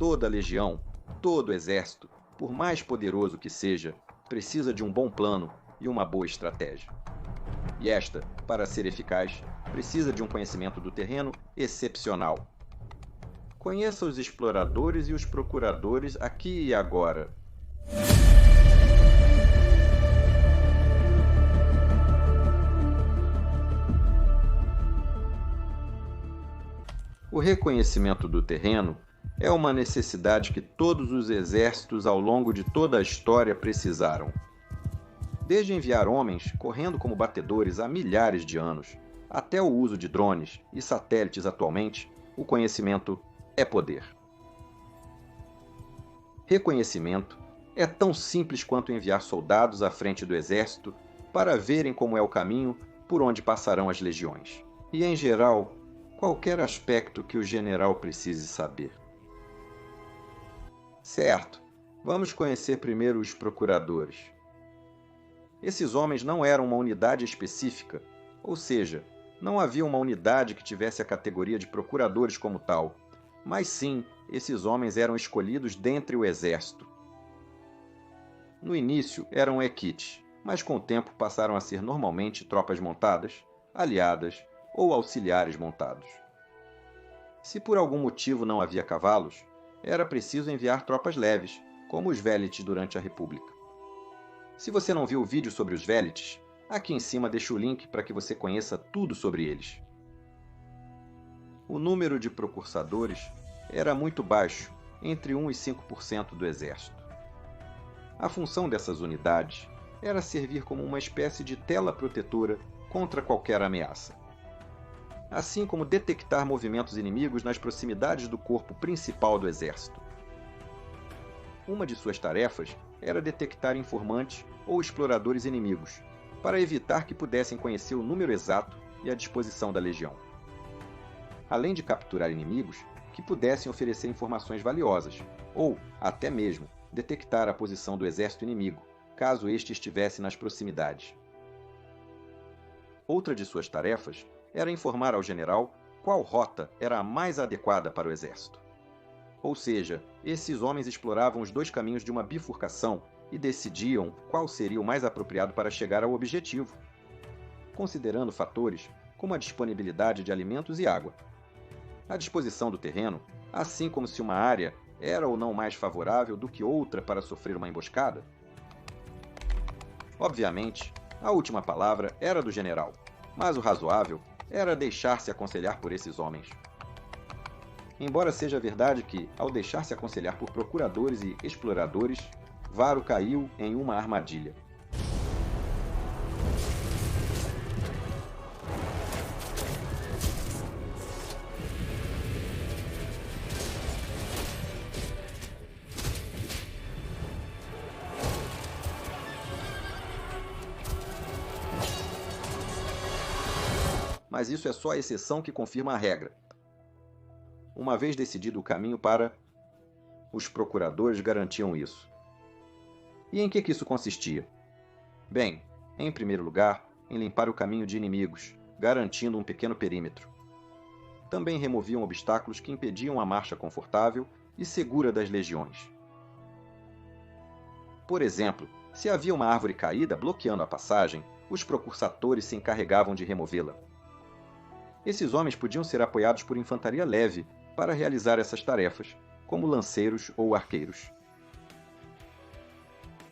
Toda legião, todo exército, por mais poderoso que seja, precisa de um bom plano e uma boa estratégia. E esta, para ser eficaz, precisa de um conhecimento do terreno excepcional. Conheça os exploradores e os procuradores aqui e agora. O reconhecimento do terreno é uma necessidade que todos os exércitos ao longo de toda a história precisaram. Desde enviar homens correndo como batedores há milhares de anos, até o uso de drones e satélites atualmente, o conhecimento é poder. Reconhecimento é tão simples quanto enviar soldados à frente do exército para verem como é o caminho por onde passarão as legiões. E, em geral, qualquer aspecto que o general precise saber. Certo, vamos conhecer primeiro os procuradores. Esses homens não eram uma unidade específica, ou seja, não havia uma unidade que tivesse a categoria de procuradores como tal, mas sim, esses homens eram escolhidos dentre o exército. No início eram equites, mas com o tempo passaram a ser normalmente tropas montadas, aliadas ou auxiliares montados. Se por algum motivo não havia cavalos, era preciso enviar tropas leves, como os Velites durante a República. Se você não viu o vídeo sobre os Velites, aqui em cima deixo o link para que você conheça tudo sobre eles. O número de procursadores era muito baixo, entre 1 e 5% do exército. A função dessas unidades era servir como uma espécie de tela protetora contra qualquer ameaça, assim como detectar movimentos inimigos nas proximidades do corpo principal do exército. Uma de suas tarefas era detectar informantes ou exploradores inimigos, para evitar que pudessem conhecer o número exato e a disposição da legião. Além de capturar inimigos que pudessem oferecer informações valiosas, ou, até mesmo, detectar a posição do exército inimigo, caso este estivesse nas proximidades. Outra de suas tarefas era informar ao general qual rota era a mais adequada para o exército. Ou seja, esses homens exploravam os dois caminhos de uma bifurcação e decidiam qual seria o mais apropriado para chegar ao objetivo, considerando fatores como a disponibilidade de alimentos e água, a disposição do terreno, assim como se uma área era ou não mais favorável do que outra para sofrer uma emboscada. Obviamente, a última palavra era do general, mas o razoável era deixar-se aconselhar por esses homens. Embora seja verdade que, ao deixar-se aconselhar por procuradores e exploradores, Varro caiu em uma armadilha. Mas isso é só a exceção que confirma a regra. Uma vez decidido o caminho para... Os procuradores garantiam isso. E em que isso consistia? Bem, em primeiro lugar, em limpar o caminho de inimigos, garantindo um pequeno perímetro. Também removiam obstáculos que impediam a marcha confortável e segura das legiões. Por exemplo, se havia uma árvore caída bloqueando a passagem, os procursatores se encarregavam de removê-la. Esses homens podiam ser apoiados por infantaria leve para realizar essas tarefas, como lanceiros ou arqueiros.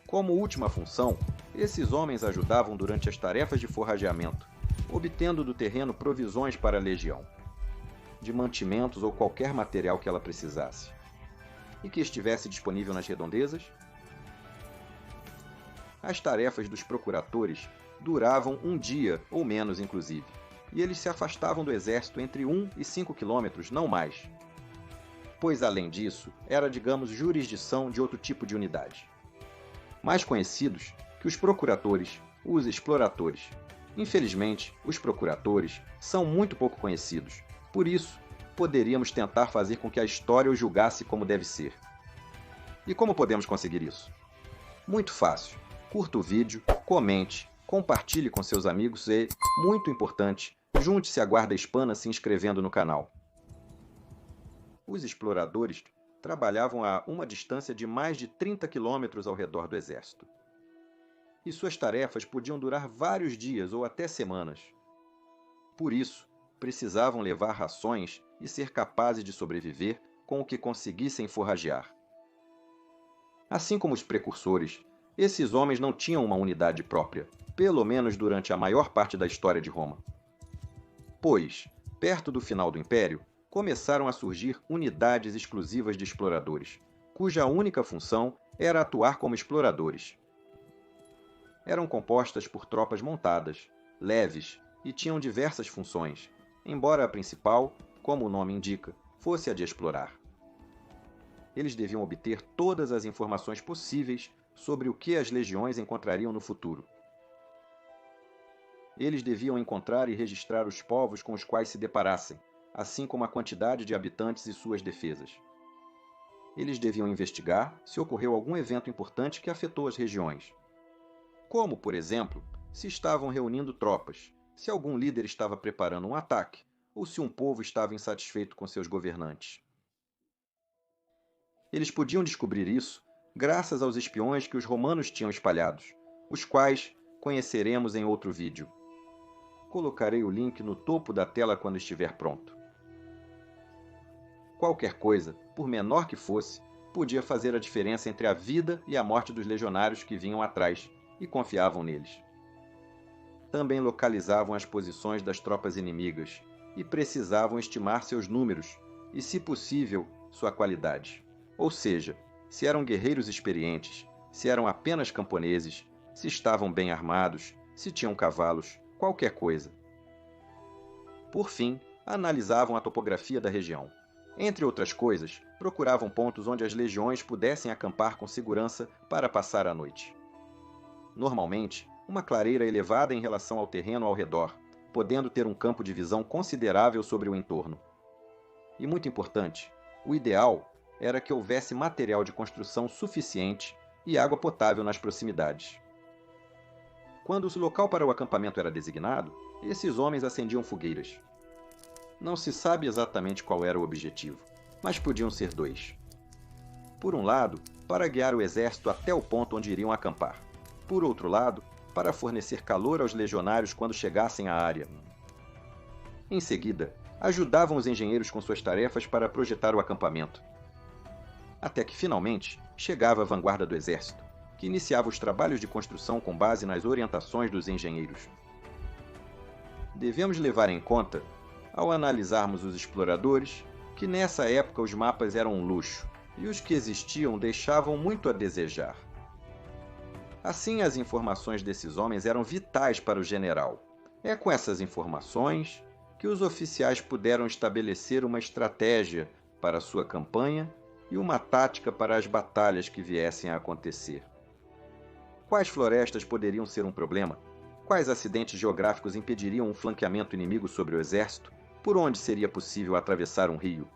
Como última função, esses homens ajudavam durante as tarefas de forrageamento, obtendo do terreno provisões para a legião, de mantimentos ou qualquer material que ela precisasse, e que estivesse disponível nas redondezas. As tarefas dos procuradores duravam um dia ou menos, inclusive, e eles se afastavam do exército entre 1 e 5 quilômetros, não mais. Pois, além disso, era, digamos, jurisdição de outro tipo de unidade. Mais conhecidos que os procuradores, os exploradores. Infelizmente, os procuradores são muito pouco conhecidos. Por isso, poderíamos tentar fazer com que a história os julgasse como deve ser. E como podemos conseguir isso? Muito fácil. Curta o vídeo, comente, compartilhe com seus amigos e, muito importante, junte-se à Guarda Hispana se inscrevendo no canal. Os exploradores trabalhavam a uma distância de mais de 30 quilômetros ao redor do exército. E suas tarefas podiam durar vários dias ou até semanas. Por isso, precisavam levar rações e ser capazes de sobreviver com o que conseguissem forragear. Assim como os precursores, esses homens não tinham uma unidade própria, pelo menos durante a maior parte da história de Roma. Pois, perto do final do Império, começaram a surgir unidades exclusivas de exploradores, cuja única função era atuar como exploradores. Eram compostas por tropas montadas, leves e tinham diversas funções, embora a principal, como o nome indica, fosse a de explorar. Eles deviam obter todas as informações possíveis sobre o que as legiões encontrariam no futuro. Eles deviam encontrar e registrar os povos com os quais se deparassem, assim como a quantidade de habitantes e suas defesas. Eles deviam investigar se ocorreu algum evento importante que afetou as regiões. Como, por exemplo, se estavam reunindo tropas, se algum líder estava preparando um ataque, ou se um povo estava insatisfeito com seus governantes. Eles podiam descobrir isso graças aos espiões que os romanos tinham espalhados, os quais conheceremos em outro vídeo. Colocarei o link no topo da tela quando estiver pronto. Qualquer coisa, por menor que fosse, podia fazer a diferença entre a vida e a morte dos legionários que vinham atrás e confiavam neles. Também localizavam as posições das tropas inimigas e precisavam estimar seus números e, se possível, sua qualidade. Ou seja, se eram guerreiros experientes, se eram apenas camponeses, se estavam bem armados, se tinham cavalos, qualquer coisa. Por fim, analisavam a topografia da região. Entre outras coisas, procuravam pontos onde as legiões pudessem acampar com segurança para passar a noite. Normalmente, uma clareira elevada em relação ao terreno ao redor, podendo ter um campo de visão considerável sobre o entorno. E muito importante, o ideal era que houvesse material de construção suficiente e água potável nas proximidades. Quando o local para o acampamento era designado, esses homens acendiam fogueiras. Não se sabe exatamente qual era o objetivo, mas podiam ser dois. Por um lado, para guiar o exército até o ponto onde iriam acampar. Por outro lado, para fornecer calor aos legionários quando chegassem à área. Em seguida, ajudavam os engenheiros com suas tarefas para projetar o acampamento. Até que, finalmente, chegava a vanguarda do exército, que iniciava os trabalhos de construção com base nas orientações dos engenheiros. Devemos levar em conta, ao analisarmos os exploradores, que nessa época os mapas eram um luxo, e os que existiam deixavam muito a desejar. Assim, as informações desses homens eram vitais para o general. É com essas informações que os oficiais puderam estabelecer uma estratégia para sua campanha e uma tática para as batalhas que viessem a acontecer. Quais florestas poderiam ser um problema? Quais acidentes geográficos impediriam um flanqueamento inimigo sobre o exército? Por onde seria possível atravessar um rio?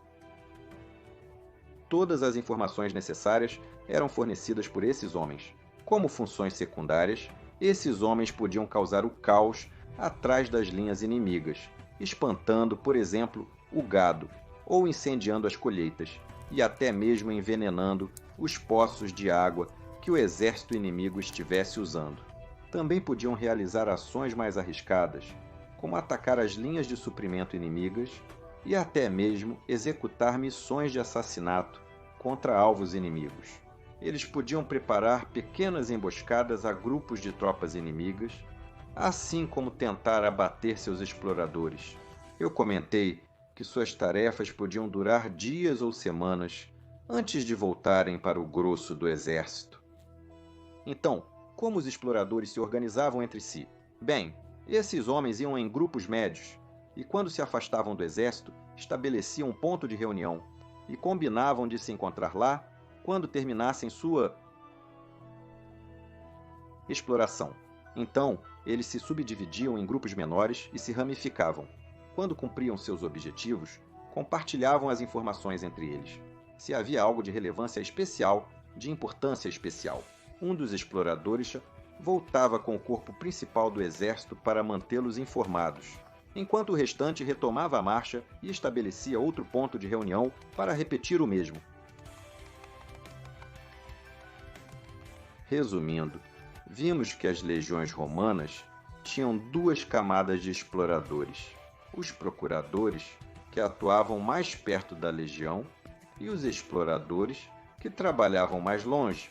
Todas as informações necessárias eram fornecidas por esses homens. Como funções secundárias, esses homens podiam causar o caos atrás das linhas inimigas, espantando, por exemplo, o gado, ou incendiando as colheitas, e até mesmo envenenando os poços de água que o exército inimigo estivesse usando. Também podiam realizar ações mais arriscadas, como atacar as linhas de suprimento inimigas e até mesmo executar missões de assassinato contra alvos inimigos. Eles podiam preparar pequenas emboscadas a grupos de tropas inimigas, assim como tentar abater seus exploradores. Eu comentei que suas tarefas podiam durar dias ou semanas antes de voltarem para o grosso do exército. Então, como os exploradores se organizavam entre si? Bem, esses homens iam em grupos médios e, quando se afastavam do exército, estabeleciam um ponto de reunião e combinavam de se encontrar lá quando terminassem sua exploração. Então, eles se subdividiam em grupos menores e se ramificavam. Quando cumpriam seus objetivos, compartilhavam as informações entre eles. Se havia algo de relevância especial, de importância especial, um dos exploradores voltava com o corpo principal do exército para mantê-los informados, enquanto o restante retomava a marcha e estabelecia outro ponto de reunião para repetir o mesmo. Resumindo, vimos que as legiões romanas tinham duas camadas de exploradores: os procuradores, que atuavam mais perto da legião, e os exploradores, que trabalhavam mais longe,